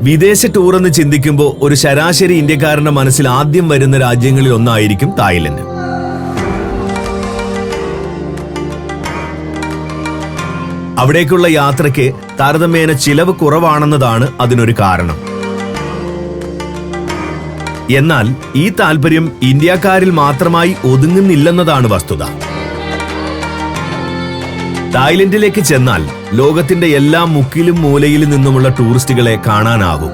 വിദേശ ടൂറെന്ന് ചിന്തിക്കുമ്പോൾ ഒരു ശരാശരി ഇന്ത്യക്കാരന്റെ മനസ്സിൽ ആദ്യം വരുന്ന രാജ്യങ്ങളിൽ ഒന്നായിരിക്കും തായ്ലൻഡ്. അവിടേക്കുള്ള യാത്രയ്ക്ക് താരതമ്യേന ചിലവ് കുറവാണെന്നതാണ് അതിനൊരു കാരണം. എന്നാൽ ഈ താല്പര്യം ഇന്ത്യക്കാരിൽ മാത്രമായി ഒതുങ്ങുന്നില്ലെന്നതാണ് വസ്തുത. തായ്ലൻഡിലേക്ക് ചെന്നാൽ ലോകത്തിന്റെ എല്ലാ മുക്കിലും മൂലയിലും നിന്നുമുള്ള ടൂറിസ്റ്റുകളെ കാണാനാകും.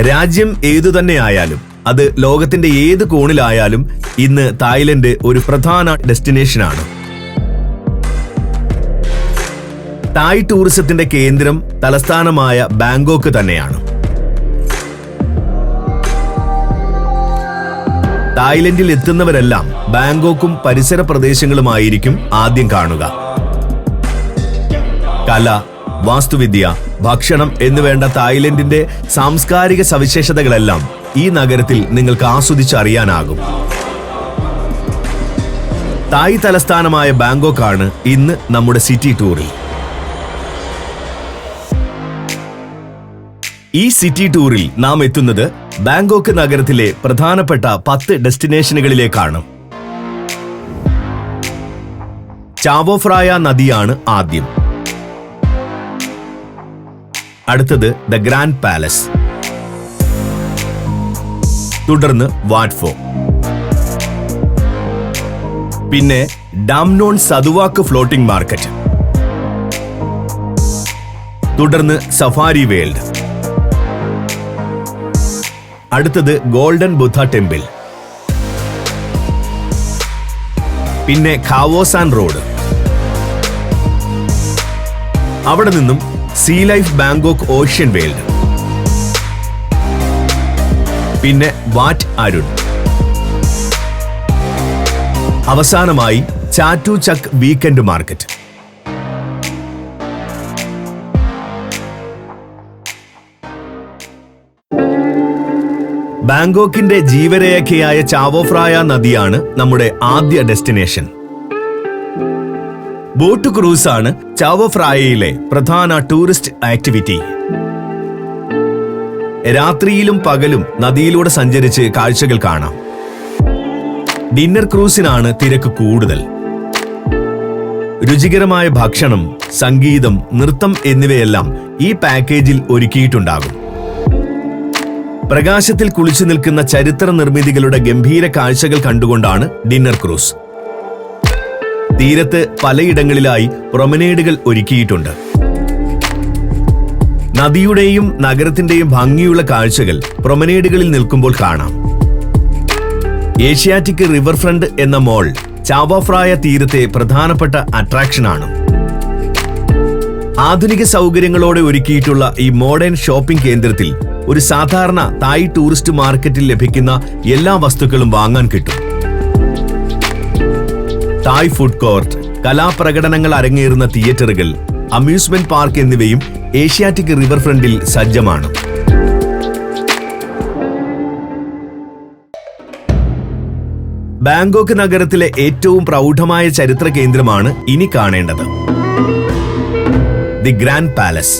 രാജ്യം ഏതുതന്നെയായാലും, അത് ലോകത്തിന്റെ ഏത് കോണിലായാലും, ഇന്ന് തായ്ലൻഡ് ഒരു പ്രധാന ഡെസ്റ്റിനേഷനാണ്. തായ് ടൂറിസത്തിന്റെ കേന്ദ്രം തലസ്ഥാനമായ ബാങ്കോക്ക് തന്നെയാണ്. തായ്ലൻഡിൽ എത്തുന്നവരെല്ലാം ബാങ്കോക്കും പരിസര പ്രദേശങ്ങളുമായിരിക്കും ആദ്യം കാണുക. കല, വാസ്തുവിദ്യ, ഭക്ഷണം എന്നുവേണ്ട തായ്ലൻഡിന്റെ സാംസ്കാരിക സവിശേഷതകളെല്ലാം ഈ നഗരത്തിൽ നിങ്ങൾക്ക് ആസ്വദിച്ചറിയാനാകും. തായ് തലസ്ഥാനമായ ബാങ്കോക്കാണ് ഇന്ന് നമ്മുടെ സിറ്റി ടൂറിൽ. ഈ സിറ്റി ടൂറിൽ നാം എത്തുന്നത് ബാങ്കോക്ക് നഗരത്തിലെ പ്രധാനപ്പെട്ട 10 ഡെസ്റ്റിനേഷനുകളിലേക്കാണ്. ചാവോ ഫ്രായ നദിയാണ് ആദ്യം. അടുത്തത് ദ ഗ്രാൻഡ് പാലസ്, തുടർന്ന് വാട്ട് ഫോ, പിന്നെ ഡാംനോൺ സതുവാക്ക് ഫ്ലോട്ടിംഗ് മാർക്കറ്റ്, തുടർന്ന് സഫാരി വേൾഡ്, അടുത്തത് ഗോൾഡൻ ബുദ്ധ ടെമ്പിൾ, പിന്നെ ഖാവോസാൻ റോഡ്. അവിടെ നിന്നും Sea Life Bangkok Ocean World, പിന്നെ വാറ്റ് അരുൺ, അവസാനമായി ചാറ്റു ചക്ക് വീക്കെൻഡ് മാർക്കറ്റ്. ബാങ്കോക്കിന്റെ ജീവരേഖയായ ചാവോ ഫ്രായ നദിയാണ് നമ്മുടെ ആദ്യ ഡെസ്റ്റിനേഷൻ. ബോട്ട് ക്രൂസാണ് ചാവോ ഫ്രായയിലെ പ്രധാന ടൂറിസ്റ്റ് ആക്ടിവിറ്റി. രാത്രിയിലും പകലും നദിയിലൂടെ സഞ്ചരിച്ച് കാഴ്ചകൾ കാണാം. ഡിന്നർ ക്രൂസിനാണ് തിരക്ക് കൂടുതൽ. രുചികരമായ ഭക്ഷണം, സംഗീതം, നൃത്തം എന്നിവയെല്ലാം ഈ പാക്കേജിൽ ഒരുക്കിയിട്ടുണ്ടാകും. പ്രകാശത്തിൽ കുളിച്ചു നിൽക്കുന്ന ചരിത്ര നിർമ്മിതികളുടെ ഗംഭീര കാഴ്ചകൾ കണ്ടുകൊണ്ടാണ് ഡിന്നർ ക്രൂസ്. തീരത്ത് പലയിടങ്ങളിലായി പ്രൊമനേഡുകൾ ഒരുക്കിയിട്ടുണ്ട്. നദിയുടെയും നഗരത്തിന്റെയും ഭംഗിയുള്ള കാഴ്ചകൾ പ്രൊമനേഡുകളിൽ നിൽക്കുമ്പോൾ കാണാം. ഏഷ്യാറ്റിക് റിവർ ഫ്രണ്ട് എന്ന മോൾ ചാവോ ഫ്രായ തീരത്തെ പ്രധാനപ്പെട്ട അട്രാക്ഷനാണ്. ആധുനിക സൗകര്യങ്ങളോടെ ഒരുക്കിയിട്ടുള്ള ഈ മോഡേൺ ഷോപ്പിംഗ് കേന്ദ്രത്തിൽ ഒരു സാധാരണ തായ് ടൂറിസ്റ്റ് മാർക്കറ്റിൽ ലഭിക്കുന്ന എല്ലാ വസ്തുക്കളും വാങ്ങാൻ കിട്ടും. തായ് ഫുഡ് കോർട്ട്, കലാപ്രകടനങ്ങൾ അരങ്ങേറുന്ന തിയേറ്ററുകൾ, അമ്യൂസ്മെന്റ് പാർക്ക് എന്നിവയും ഏഷ്യാറ്റിക് റിവർ ഫ്രണ്ടിൽ സജ്ജമാണ്. ബാങ്കോക്ക് നഗരത്തിലെ ഏറ്റവും പ്രൗഢമായ ചരിത്ര കേന്ദ്രമാണ് ഇനി കാണേണ്ടത്, ദി ഗ്രാൻഡ് പാലസ്.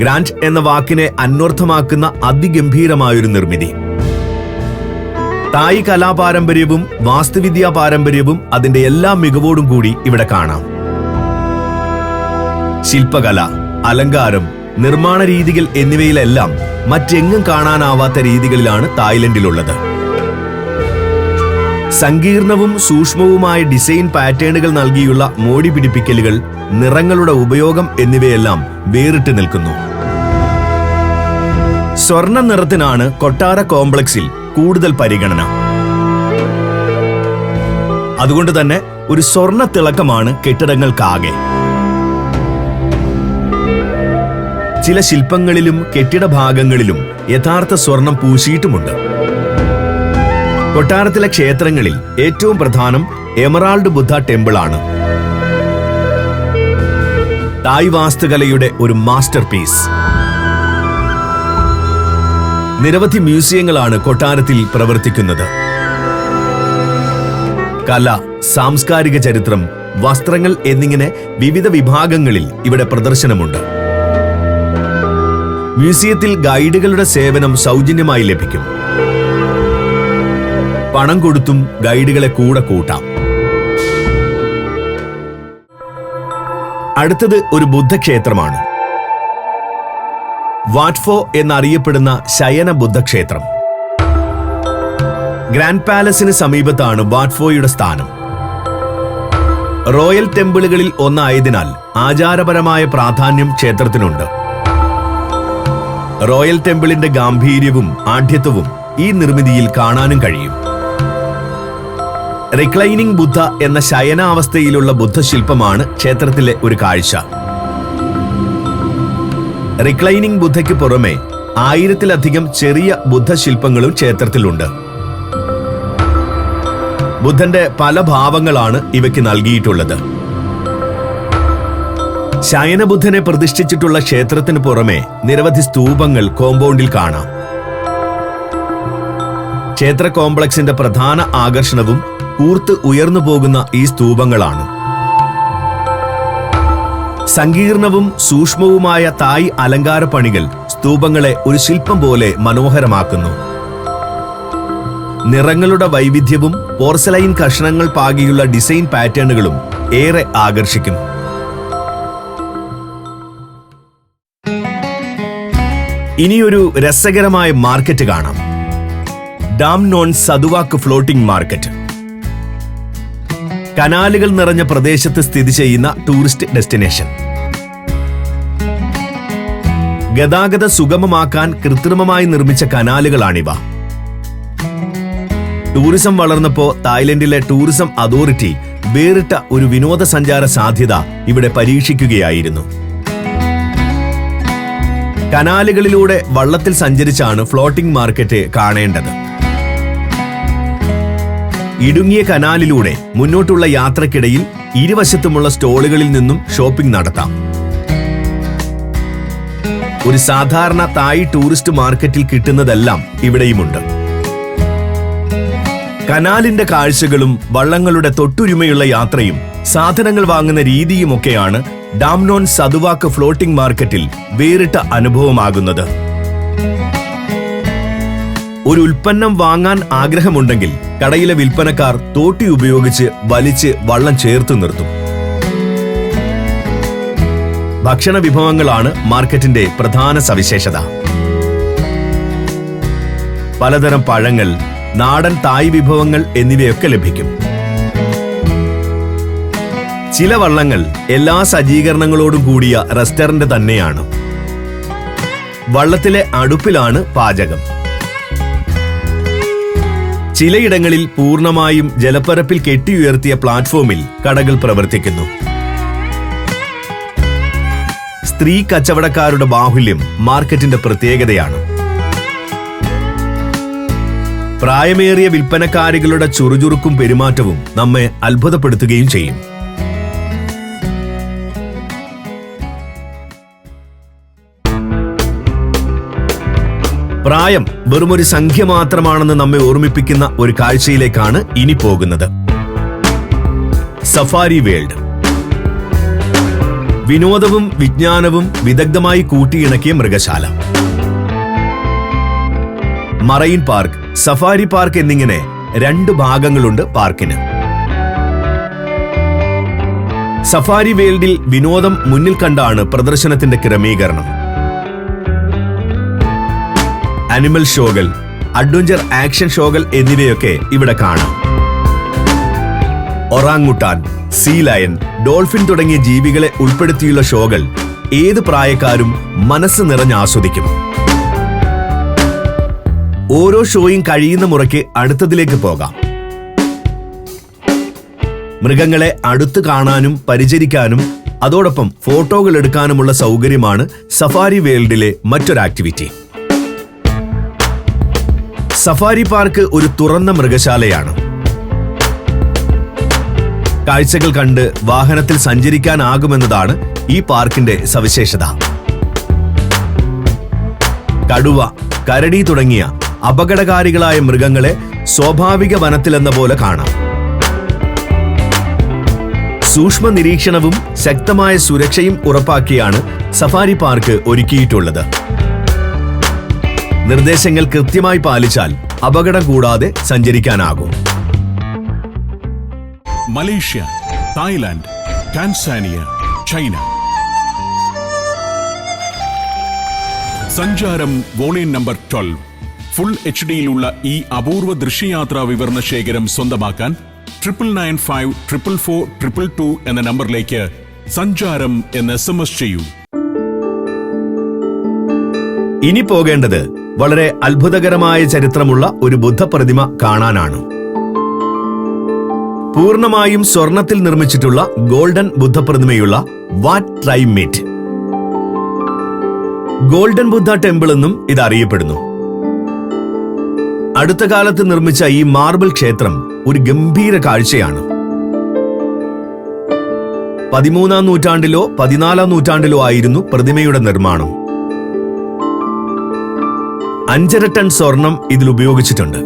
ഗ്രാൻഡ് എന്ന വാക്കിനെ അന്വർത്ഥമാക്കുന്ന അതിഗംഭീരമായൊരു നിർമ്മിതി. തായ് കലാപാരമ്പര്യവും വാസ്തുവിദ്യാ പാരമ്പര്യവും അതിന്റെ എല്ലാ മികവോടും കൂടി ഇവിടെ കാണാം. ശില്പകല, അലങ്കാരം, നിർമ്മാണ രീതികൾ എന്നിവയിലെല്ലാം മറ്റെങ്ങും കാണാനാവാത്ത രീതികളിലാണ് തായ്ലൻഡിലുള്ളത്. സങ്കീർണവും സൂക്ഷ്മവുമായ ഡിസൈൻ പാറ്റേണുകൾ നൽകിയുള്ള മോടി പിടിപ്പിക്കലുകൾ, നിറങ്ങളുടെ ഉപയോഗം എന്നിവയെല്ലാം വേറിട്ട് നിൽക്കുന്നു. സ്വർണ്ണ നിറത്തിനാണ് കൊട്ടാര കോംപ്ലക്സിൽ കൂടുതൽ പരിഗണന. അതുകൊണ്ട് തന്നെ ഒരു സ്വർണ്ണ തിളക്കമാണ് കെട്ടിടങ്ങൾക്കാകെ. ചില ശില്പങ്ങളിലും കെട്ടിട ഭാഗങ്ങളിലും യഥാർത്ഥ സ്വർണം പൂശിയിട്ടുമുണ്ട്. കൊട്ടാരത്തിലെ ക്ഷേത്രങ്ങളിൽ ഏറ്റവും പ്രധാനം എമറാൾഡ് ബുദ്ധ ടെമ്പിൾ ആണ്. തായ് വാസ്തുകലയുടെ ഒരു മാസ്റ്റർ പീസ്. നിരവധി മ്യൂസിയങ്ങളാണ് കൊട്ടാരത്തിൽ പ്രവർത്തിക്കുന്നത്. കല, സാംസ്കാരിക ചരിത്രം, വസ്ത്രങ്ങൾ എന്നിങ്ങനെ വിവിധ വിഭാഗങ്ങളിൽ ഇവിടെ പ്രദർശനമുണ്ട്. മ്യൂസിയത്തിൽ ഗൈഡുകളുടെ സേവനം സൗജന്യമായി ലഭിക്കും. പണം കൊടുത്തും ഗൈഡുകളെ കൂടെ കൂട്ടാം. അടുത്തത് ഒരു ബുദ്ധക്ഷേത്രമാണ്. വാട്ട് ഫോ എന്നറിയപ്പെടുന്ന ശയന ബുദ്ധക്ഷേത്രം. ഗ്രാൻഡ് പാലസിന് സമീപത്താണ് വാട്ട് ഫോയുടെ സ്ഥാനം. റോയൽ ടെമ്പിളുകളിൽ ഒന്നായതിനാൽ ആചാരപരമായ പ്രാധാന്യം ക്ഷേത്രത്തിനുണ്ട്. റോയൽ ടെമ്പിളിന്റെ ഗാംഭീര്യവും ആഢ്യത്വവും ഈ നിർമ്മിതിയിൽ കാണാനും കഴിയും. റിക്ലൈനിംഗ് ബുദ്ധ എന്ന ശയനാവസ്ഥയിലുള്ള ബുദ്ധശില്പമാണ് ക്ഷേത്രത്തിലെ ഒരു കാഴ്ച. റിക്ലൈനിംഗ് ബുദ്ധയ്ക്ക് പുറമെ 1000-ലധികം ചെറിയ ബുദ്ധശില്പങ്ങളും ക്ഷേത്രത്തിലുണ്ട്. ബുദ്ധന്റെ പല ഭാവങ്ങളാണ് ഇവയ്ക്ക് നൽകിയിട്ടുള്ളത്. ശയനബുദ്ധനെ പ്രതിഷ്ഠിച്ചിട്ടുള്ള ക്ഷേത്രത്തിന് പുറമെ നിരവധി സ്തൂപങ്ങൾ കോമ്പൗണ്ടിൽ കാണാം. ക്ഷേത്ര കോംപ്ലക്സിന്റെ പ്രധാന ആകർഷണവും കൂർത്ത് ഉയർന്നു പോകുന്ന ഈ സ്തൂപങ്ങളാണ്. സങ്കീർണവും സൂക്ഷ്മവുമായ തായ് അലങ്കാര പണികൾ സ്തൂപങ്ങളെ ഒരു ശില്പം പോലെ മനോഹരമാക്കുന്നു. നിറങ്ങളുടെ വൈവിധ്യവും പോർസലൈൻ കഷണങ്ങൾ പാകിയുള്ള ഡിസൈൻ പാറ്റേണുകളും ഏറെ ആകർഷിക്കും. ഇനിയൊരു രസകരമായ മാർക്കറ്റ് കാണാം. Damnoen Saduak floating market. കനാലുകൾ നിറഞ്ഞ പ്രദേശത്ത് സ്ഥിതി ചെയ്യുന്ന ടൂറിസ്റ്റ് ഡെസ്റ്റിനേഷൻ. ഗതാഗത സുഗമമാക്കാൻ കൃത്രിമമായി നിർമ്മിച്ച കനാലുകളാണിവ. ടൂറിസം വളർന്നപ്പോ തായ്ലൻഡിലെ ടൂറിസം അതോറിറ്റി വേറിട്ട ഒരു വിനോദസഞ്ചാര സാധ്യത ഇവിടെ പരീക്ഷിക്കുകയായിരുന്നു. കനാലുകളിലൂടെ വള്ളത്തിൽ സഞ്ചരിച്ചാണ് ഫ്ലോട്ടിംഗ് മാർക്കറ്റ് കാണേണ്ടത്. ഇടുങ്ങിയ കനാലിലൂടെ മുന്നോട്ടുള്ള യാത്രക്കിടയിൽ ഇരുവശത്തുമുള്ള സ്റ്റോളുകളിൽ നിന്നും ഷോപ്പിംഗ് നടത്താം. ഒരു സാധാരണ തായ് ടൂറിസ്റ്റ് മാർക്കറ്റിൽ കിട്ടുന്നതെല്ലാം ഇവിടെയുമുണ്ട്. കനാലിന്റെ കാഴ്ചകളും വള്ളങ്ങളുടെ തൊട്ടുരുമയുള്ള യാത്രയും സാധനങ്ങൾ വാങ്ങുന്ന രീതിയുമൊക്കെയാണ് ഡാം നോൺ സദുവാക്ക് ഫ്ലോട്ടിംഗ് മാർക്കറ്റിൽ വേറിട്ട അനുഭവമാകുന്നത്. ഒരു ഉൽപ്പന്നം വാങ്ങാൻ ആഗ്രഹമുണ്ടെങ്കിൽ കടയിലെ വിൽപ്പനക്കാർ തോട്ടി ഉപയോഗിച്ച് വലിച്ച് വള്ളം ചേർത്ത് നിർത്തും. ഭക്ഷണ വിഭവങ്ങളാണ് മാർക്കറ്റിന്റെ പ്രധാന സവിശേഷത. പലതരം പഴങ്ങൾ, നാടൻ തായ് വിഭവങ്ങൾ എന്നിവയൊക്കെ ലഭിക്കും. ചില വള്ളങ്ങൾ എല്ലാ സജ്ജീകരണങ്ങളോടും കൂടിയ റെസ്റ്റോറന്റ് തന്നെയാണ്. വള്ളത്തിലെ അടുപ്പിലാണ് പാചകം. ചിലയിടങ്ങളിൽ പൂർണ്ണമായും ജലപ്പരപ്പിൽ കെട്ടിയുയർത്തിയ പ്ലാറ്റ്ഫോമിൽ കടകൾ പ്രവർത്തിക്കുന്നു. സ്ത്രീ കച്ചവടക്കാരുടെ ബാഹുല്യം മാർക്കറ്റിന്റെ പ്രത്യേകതയാണ്. പ്രായമേറിയ വിൽപ്പനക്കാരികളുടെ ചുറുചുറുക്കും പെരുമാറ്റവും നമ്മെ അത്ഭുതപ്പെടുത്തുകയും ചെയ്യും. പ്രായം വെറുമൊരു സംഖ്യ മാത്രമാണെന്ന് നമ്മെ ഓർമ്മിപ്പിക്കുന്ന ഒരു കാഴ്ചയിലേക്കാണ് ഇനി പോകുന്നത്. Safari world. വിനോദവും വിജ്ഞാനവും വിദഗ്ധമായി കൂട്ടിയിണക്കിയ മൃഗശാല. മറൈൻ പാർക്ക്, സഫാരി പാർക്ക് എന്നിങ്ങനെ 2 ഭാഗങ്ങളുണ്ട് പാർക്കിന്. സഫാരി വേൾഡിൽ വിനോദം മുന്നിൽ കണ്ടാണ് പ്രദർശനത്തിന്റെ ക്രമീകരണം. അനിമൽ ഷോകൾ, അഡ്വഞ്ചർ ആക്ഷൻ ഷോകൾ എന്നിവയൊക്കെ ഇവിടെ കാണാം. ഒറാങ്ങുട്ടാൻ, സീ ലയൺ, ഡോൾഫിൻ തുടങ്ങിയ ജീവികളെ ഉൾപ്പെടുത്തിയുള്ള ഷോകൾ ഏത് പ്രായക്കാരും മനസ്സ് നിറഞ്ഞ് ആസ്വദിക്കും. ഓരോ ഷോയും കഴിയുന്ന മുറയ്ക്ക് അടുത്തതിലേക്ക് പോകാം. മൃഗങ്ങളെ അടുത്ത് കാണാനും പരിചരിക്കാനും അതോടൊപ്പം ഫോട്ടോകൾ എടുക്കാനുമുള്ള സൗകര്യമാണ് സഫാരി വേൾഡിലെ മറ്റൊരു ആക്ടിവിറ്റി. സഫാരി പാർക്ക് ഒരു തുറന്ന മൃഗശാലയാണ്. കാഴ്ചകൾ കണ്ട് വാഹനത്തിൽ സഞ്ചരിക്കാനാകുമെന്നതാണ് ഈ പാർക്കിന്റെ സവിശേഷത. കടുവ, കരടി തുടങ്ങിയ അപകടകാരികളായ മൃഗങ്ങളെ സ്വാഭാവിക വനത്തിലെന്ന പോലെ കാണാം. സൂക്ഷ്മ നിരീക്ഷണവും ശക്തമായ സുരക്ഷയും ഉറപ്പാക്കിയാണ് സഫാരി പാർക്ക് ഒരുക്കിയിട്ടുള്ളത്. നിർദ്ദേശങ്ങൾ കൃത്യമായി പാലിച്ചാൽ അപകടം കൂടാതെ സഞ്ചരിക്കാനാകും. Malaysia, Thailand, Tanzania, China. സഞ്ചാരം വോളിയം നമ്പർ 12. ഫുൾ HDയിലുള്ള ഈ അപൂർവ ദൃശ്യയാത്രാ വിവരണ ശേഖരം സ്വന്തമാക്കാൻ 9995444222 എന്ന നമ്പറിലേക്ക് സഞ്ചാരം എന്ന് SMS ചെയ്യൂ. ഇനി പോകേണ്ടത് വളരെ അത്ഭുതകരമായ ചരിത്രമുള്ള ഒരു ബുദ്ധപ്രതിമ കാണാനാണ്. പൂർണ്ണമായും സ്വർണത്തിൽ നിർമ്മിച്ചിട്ടുള്ള ഗോൾഡൻ ബുദ്ധപ്രതിമയുള്ള വാറ്റ് ട്രൈ മിറ്റ്. ഗോൾഡൻ ബുദ്ധ ടെമ്പിൾ എന്നും ഇത് അറിയപ്പെടുന്നു. അടുത്ത കാലത്ത് നിർമ്മിച്ച ഈ മാർബിൾ ക്ഷേത്രം ഒരു ഗംഭീര കാഴ്ചയാണ്. 13-ാം നൂറ്റാണ്ടിലോ 14-ാം നൂറ്റാണ്ടിലോ ആയിരുന്നു പ്രതിമയുടെ നിർമ്മാണം. 5.5 ടൺ സ്വർണം ഇതിൽ ഉപയോഗിച്ചിട്ടുണ്ട്.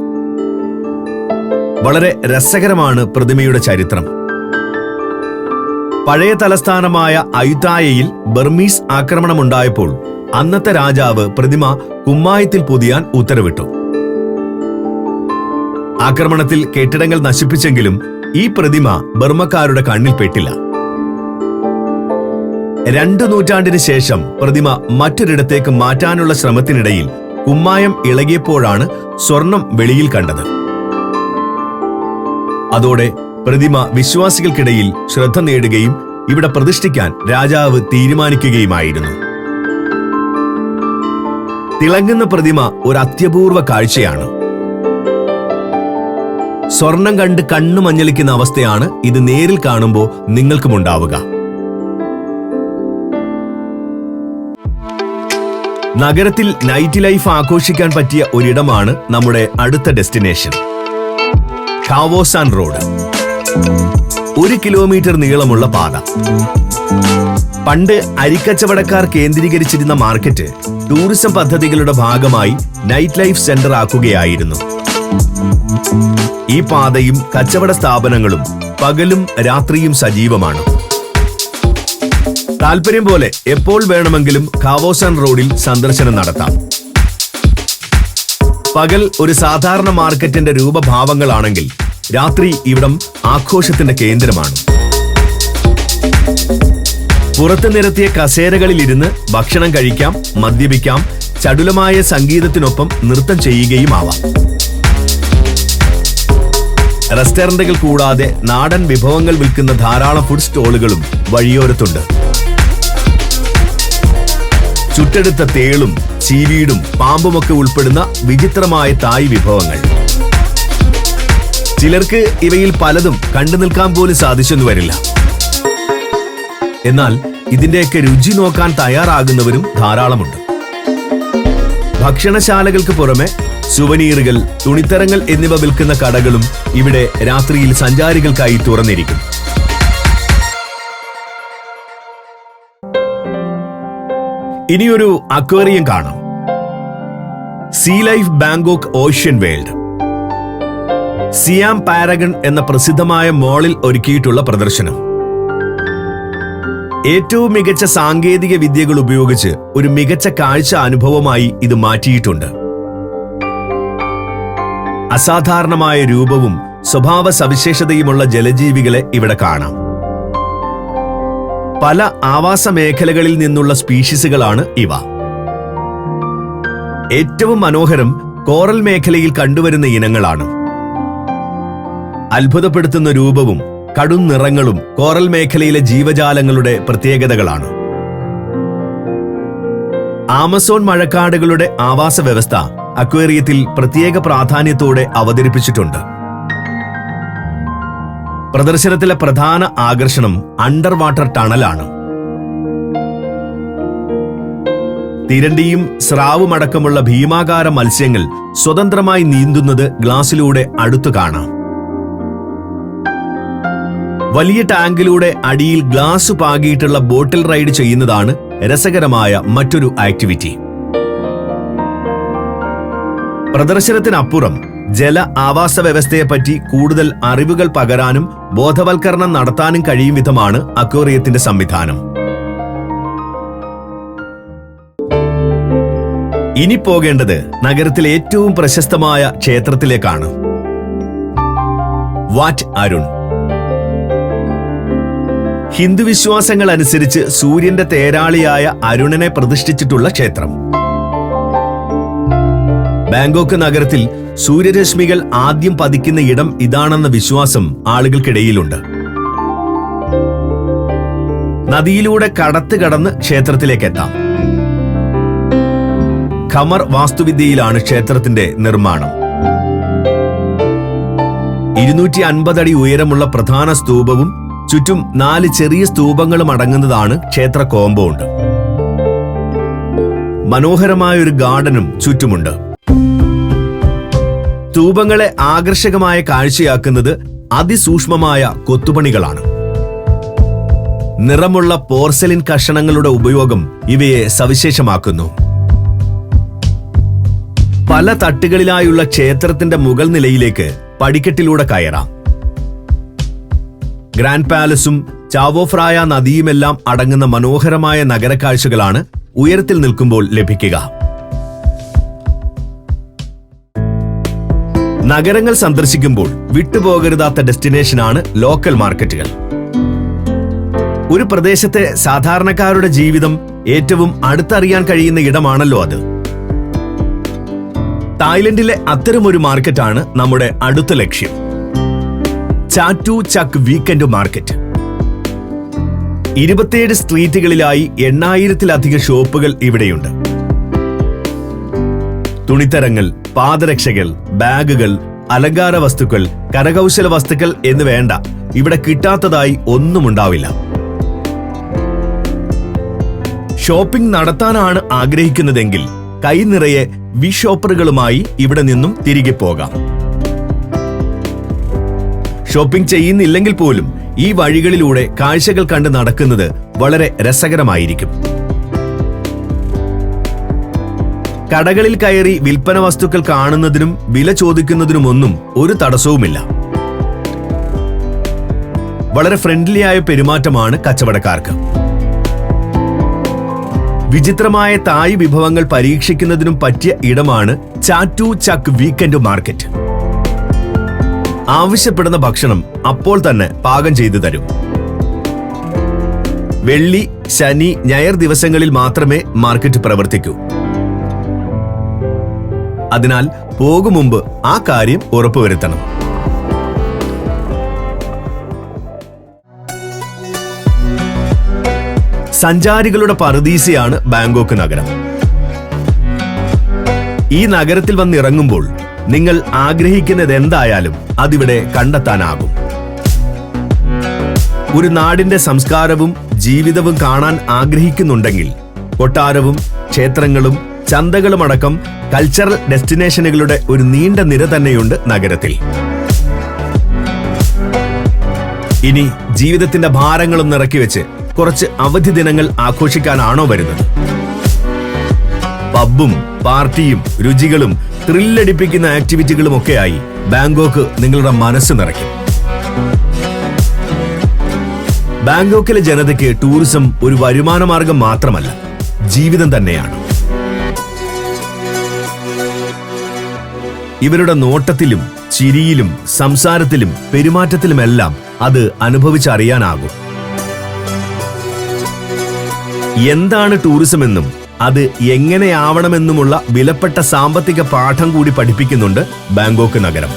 വളരെ രസകരമാണ് പ്രതിമയുടെ ചരിത്രം. പഴയ തലസ്ഥാനമായ അയുത്തായയിൽ ബർമീസ് ആക്രമണമുണ്ടായപ്പോൾ അന്നത്തെ രാജാവ് പ്രതിമ കുമ്മായത്തിൽ പൊതിയാൻ ഉത്തരവിട്ടു. ആക്രമണത്തിൽ കെട്ടിടങ്ങൾ നശിപ്പിച്ചെങ്കിലും ഈ പ്രതിമ ബർമ്മക്കാരുടെ കണ്ണിൽ പെട്ടില്ല. 2 നൂറ്റാണ്ടിന് ശേഷം പ്രതിമ മറ്റൊരിടത്തേക്ക് മാറ്റാനുള്ള ശ്രമത്തിനിടയിൽ കുമ്മായം ഇളകിയപ്പോഴാണ് സ്വർണം വെളിയിൽ കണ്ടത്. അതോടെ പ്രതിമ വിശ്വാസികൾക്കിടയിൽ ശ്രദ്ധ നേടുകയും ഇവിടെ പ്രതിഷ്ഠിക്കാൻ രാജാവ് തീരുമാനിക്കുകയുമായിരുന്നു. തിളങ്ങുന്ന പ്രതിമ ഒരു അത്യപൂർവ കാഴ്ചയാണ്. സ്വർണം കണ്ട് കണ്ണു മഞ്ഞളിക്കുന്ന അവസ്ഥയാണ് ഇത് നേരിൽ കാണുമ്പോൾ നിങ്ങൾക്കുമുണ്ടാവുക. നഗരത്തിൽ നൈറ്റ് ലൈഫ് ആഘോഷിക്കാൻ പറ്റിയ ഒരിടമാണ് നമ്മുടെ അടുത്ത ഡെസ്റ്റിനേഷൻ, ഖാവോസാൻ റോഡ്. 1 കിലോമീറ്റർ നീളമുള്ള പാത. പണ്ട് അരിക്കച്ചവടക്കാർ കേന്ദ്രീകരിച്ചിരുന്ന മാർക്കറ്റ് ടൂറിസം പദ്ധതികളുടെ ഭാഗമായി നൈറ്റ് ലൈഫ് സെന്റർ ആക്കുകയായിരുന്നു. ഈ പാതയും കച്ചവട സ്ഥാപനങ്ങളും പകലും രാത്രിയും സജീവമാണ്. താല്പര്യം പോലെ എപ്പോൾ വേണമെങ്കിലും ഖാവോസാൻ റോഡിൽ സന്ദർശനം നടത്താം. പകൽ ഒരു സാധാരണ മാർക്കറ്റിന്റെ രൂപഭാവങ്ങളാണെങ്കിൽ രാത്രി ഇവിടം ആഘോഷത്തിന്റെ കേന്ദ്രമാണ്. പുറത്തു നിരത്തിയ കസേരകളിലിരുന്ന് ഭക്ഷണം കഴിക്കാം, മദ്യപിക്കാം, ചടുലമായ സംഗീതത്തിനൊപ്പം നൃത്തം ചെയ്യുകയുമാവാം. റെസ്റ്റോറന്റുകൾ കൂടാതെ നാടൻ വിഭവങ്ങൾ വിൽക്കുന്ന ധാരാളം ഫുഡ് സ്റ്റോളുകളും വഴിയോരത്തുണ്ട്. ചുട്ടെടുത്ത തേളും ചീവീടും പാമ്പുമൊക്കെ ഉൾപ്പെടുന്ന വിചിത്രമായ തായ് വിഭവങ്ങൾ. ചിലർക്ക് ഇവയിൽ പലതും കണ്ടു നിൽക്കാൻ പോലും സാധിച്ചെന്നു വരില്ല. എന്നാൽ ഇതിന്റെയൊക്കെ രുചി നോക്കാൻ തയ്യാറാകുന്നവരും ധാരാളമുണ്ട്. ഭക്ഷണശാലകൾക്ക് പുറമെ സുവനീറുകൾ, തുണിത്തരങ്ങൾ എന്നിവ വിൽക്കുന്ന കടകളും ഇവിടെ രാത്രിയിൽ സഞ്ചാരികൾക്കായി തുറന്നിരിക്കും. ഇനിയൊരു അക്വേറിയം കാണാം. Sea Life Bangkok Ocean World. Siam Paragon എന്ന പ്രസിദ്ധമായ മോളിൽ ഒരുക്കിയിട്ടുള്ള പ്രദർശനം. ഏറ്റവും മികച്ച സാങ്കേതിക വിദ്യകൾ ഉപയോഗിച്ച് ഒരു മികച്ച കാഴ്ച അനുഭവമായി ഇത് മാറ്റിയിട്ടുണ്ട്. അസാധാരണമായ രൂപവും സ്വഭാവ സവിശേഷതയുമുള്ള ജലജീവികളെ ഇവിടെ കാണാം. പല ആവാസ മേഖലകളിൽ നിന്നുള്ള സ്പീഷീസുകളാണ് ഇവ. ഏറ്റവും മനോഹരം കോറൽ മേഖലയിൽ കണ്ടുവരുന്ന ഇനങ്ങളാണ്. അത്ഭുതപ്പെടുത്തുന്ന രൂപവും കടും നിറങ്ങളും കോറൽ മേഖലയിലെ ജീവജാലങ്ങളുടെ പ്രത്യേകതകളാണ്. ആമസോൺ മഴക്കാടുകളുടെ ആവാസ വ്യവസ്ഥ അക്വേറിയത്തിൽ പ്രത്യേക പ്രാധാന്യത്തോടെ അവതരിപ്പിച്ചിട്ടുണ്ട്. പ്രദർശനത്തിലെ പ്രധാന ആകർഷണം അണ്ടർ വാട്ടർ ടണലാണ്. തിരണ്ടിയും സ്രാവുമടക്കമുള്ള ഭീമാകാര മത്സ്യങ്ങൾ സ്വതന്ത്രമായി നീന്തുന്നത് ഗ്ലാസിലൂടെ അടുത്തു കാണാം. വലിയ ടാങ്കിലൂടെ അടിയിൽ ഗ്ലാസ് പാകിയിട്ടുള്ള ബോട്ടിൽ റൈഡ് ചെയ്യുന്നതാണ് രസകരമായ മറ്റൊരു ആക്ടിവിറ്റി. പ്രദർശനത്തിനപ്പുറം ജല ആവാസ വ്യവസ്ഥയെപ്പറ്റി കൂടുതൽ അറിവുകൾ പകരാനും ബോധവൽക്കരണം നടത്താനും കഴിയും വിധമാണ് അക്വേറിയത്തിന്റെ സംവിധാനം. ഇനി പോകേണ്ടത് നഗരത്തിലെ ഏറ്റവും പ്രശസ്തമായ ക്ഷേത്രത്തിലേക്കാണ്. വാറ്റ് അരുൺ. ഹിന്ദു വിശ്വാസങ്ങൾ അനുസരിച്ച് സൂര്യന്റെ തേരാളിയായ അരുണനെ പ്രതിഷ്ഠിച്ചിട്ടുള്ള ക്ഷേത്രം. ബാങ്കോക്ക് നഗരത്തിൽ സൂര്യരശ്മികൾ ആദ്യം പതിക്കുന്ന ഇടം ഇതാണെന്ന വിശ്വാസം ആളുകൾക്കിടയിലുണ്ട്. നദിയിലൂടെ കടന്ന് ക്ഷേത്രത്തിലേക്ക് എത്താം. ഖമർ വാസ്തുവിദ്യയിലാണ് ക്ഷേത്രത്തിന്റെ നിർമ്മാണം. 250 അടി ഉയരമുള്ള പ്രധാന സ്തൂപവും ചുറ്റും 4 ചെറിയ സ്തൂപങ്ങളും അടങ്ങുന്നതാണ് ക്ഷേത്ര കോമ്പൗണ്ട്. മനോഹരമായ ഒരു ഗാർഡനും ചുറ്റുമുണ്ട്. സ്തൂപങ്ങളെ ആകർഷകമായ കാഴ്ചയാക്കുന്നത് അതിസൂക്ഷ്മമായ കൊത്തുപണികളാണ്. നിറമുള്ള പോർസലിൻ കഷണങ്ങളുടെ ഉപയോഗം ഇവയെ സവിശേഷമാക്കുന്നു. പല തട്ടുകളിലായുള്ള ക്ഷേത്രത്തിന്റെ മുകൾ നിലയിലേക്ക് പടിക്കെട്ടിലൂടെ കയറാം. ഗ്രാൻഡ് പാലസും ചാവോഫ്രായ നദിയുമെല്ലാം അടങ്ങുന്ന മനോഹരമായ നഗരക്കാഴ്ചകളാണ് ഉയരത്തിൽ നിൽക്കുമ്പോൾ ലഭിക്കുക. നഗരങ്ങൾ സന്ദർശിക്കുമ്പോൾ വിട്ടുപോകരുതാത്ത ഡെസ്റ്റിനേഷനാണ് ലോക്കൽ മാർക്കറ്റുകൾ. ഒരു പ്രദേശത്തെ സാധാരണക്കാരുടെ ജീവിതം ഏറ്റവും അടുത്തറിയാൻ കഴിയുന്ന ഇടമാണല്ലോ അത്. തായ്ലൻഡിലെ അത്തരമൊരു മാർക്കറ്റാണ് നമ്മുടെ അടുത്ത ലക്ഷ്യം. ചാറ്റു ചക്ക് വീക്കെൻഡ് മാർക്കറ്റ്. 27 സ്ട്രീറ്റുകളിലായി 8000-ലധികം ഷോപ്പുകൾ ഇവിടെയുണ്ട്. തുണിത്തരങ്ങൾ, പാദരക്ഷകൾ, ബാഗുകൾ, അലങ്കാര വസ്തുക്കൾ, കരകൗശല വസ്തുക്കൾ എന്ന് വേണ്ട, ഇവിടെ കിട്ടാത്തതായി ഒന്നുമുണ്ടാവില്ല. ഷോപ്പിംഗ് നടത്താനാണ് ആഗ്രഹിക്കുന്നതെങ്കിൽ കൈനിറയെ വിഷോപ്പറുകളുമായി ഇവിടെ നിന്നും തിരികെ പോകാം. ഷോപ്പിംഗ് ചെയ്യുന്നില്ലെങ്കിൽ പോലും ഈ വഴികളിലൂടെ കാഴ്ചകൾ കണ്ട് നടക്കുന്നത് വളരെ രസകരമായിരിക്കും. കടകളിൽ കയറി വിൽപ്പന വസ്തുക്കൾ കാണുന്നതിനും വില ചോദിക്കുന്നതിനുമൊന്നും ഒരു തടസ്സവുമില്ല. വളരെ ഫ്രണ്ട്ലിയായ പെരുമാറ്റമാണ് കച്ചവടക്കാർക്ക്. വിചിത്രമായ തായ് വിഭവങ്ങൾ പരീക്ഷിക്കുന്നതിനും പറ്റിയ ഇടമാണ് ചാറ്റു ചക്ക് വീക്കെൻഡ് മാർക്കറ്റ്. ആവശ്യപ്പെടുന്ന ഭക്ഷണം അപ്പോൾ തന്നെ പാകം ചെയ്തു തരും. വെള്ളി, ശനി, ഞായർ ദിവസങ്ങളിൽ മാത്രമേ മാർക്കറ്റ് പ്രവർത്തിക്കൂ. അതിനാൽ പോകും മുമ്പ് ആ കാര്യം ഉറപ്പുവരുത്തണം. സഞ്ചാരികളുടെ പറുദീസയാണ് ബാങ്കോക്ക് നഗരം. ഈ നഗരത്തിൽ വന്നിറങ്ങുമ്പോൾ നിങ്ങൾ ആഗ്രഹിക്കുന്നത് എന്തായാലും അതിവിടെ കണ്ടെത്താനാകും. ഒരു നാടിന്റെ സംസ്കാരവും ജീവിതവും കാണാൻ ആഗ്രഹിക്കുന്നുണ്ടെങ്കിൽ കൊട്ടാരവും ക്ഷേത്രങ്ങളും ചന്തകളുമടക്കം കൾച്ചറൽ ഡെസ്റ്റിനേഷനുകളുടെ ഒരു നീണ്ട നിര തന്നെയുണ്ട് നഗരത്തിൽ. ഇനി ജീവിതത്തിന്റെ ഭാരങ്ങളും നിറക്കി വെച്ച് കുറച്ച് അവധി ദിനങ്ങൾ ആഘോഷിക്കാനാണോ വരുന്നത്? പബ്ബും പാർട്ടിയും രുചികളും ത്രില്ലടിപ്പിക്കുന്ന ആക്ടിവിറ്റികളും ഒക്കെയായി ബാങ്കോക്ക് നിങ്ങളുടെ മനസ്സ് നിറയ്ക്കും. ബാങ്കോക്കിലെ ജനതയ്ക്ക് ടൂറിസം ഒരു വരുമാന മാർഗം മാത്രമല്ല, ജീവിതം തന്നെയാണ്. ഇവരുടെ നോട്ടത്തിലും ചിരിയിലും സംസാരത്തിലും പെരുമാറ്റത്തിലുമെല്ലാം അത് അനുഭവിച്ചറിയാനാകും. എന്താണ് ടൂറിസം എന്നും അത് എങ്ങനെയാവണമെന്നുമുള്ള വിലപ്പെട്ട സാമ്പത്തിക പാഠം കൂടി പഠിപ്പിക്കുന്നുണ്ട് ബാങ്കോക്ക് നഗരം.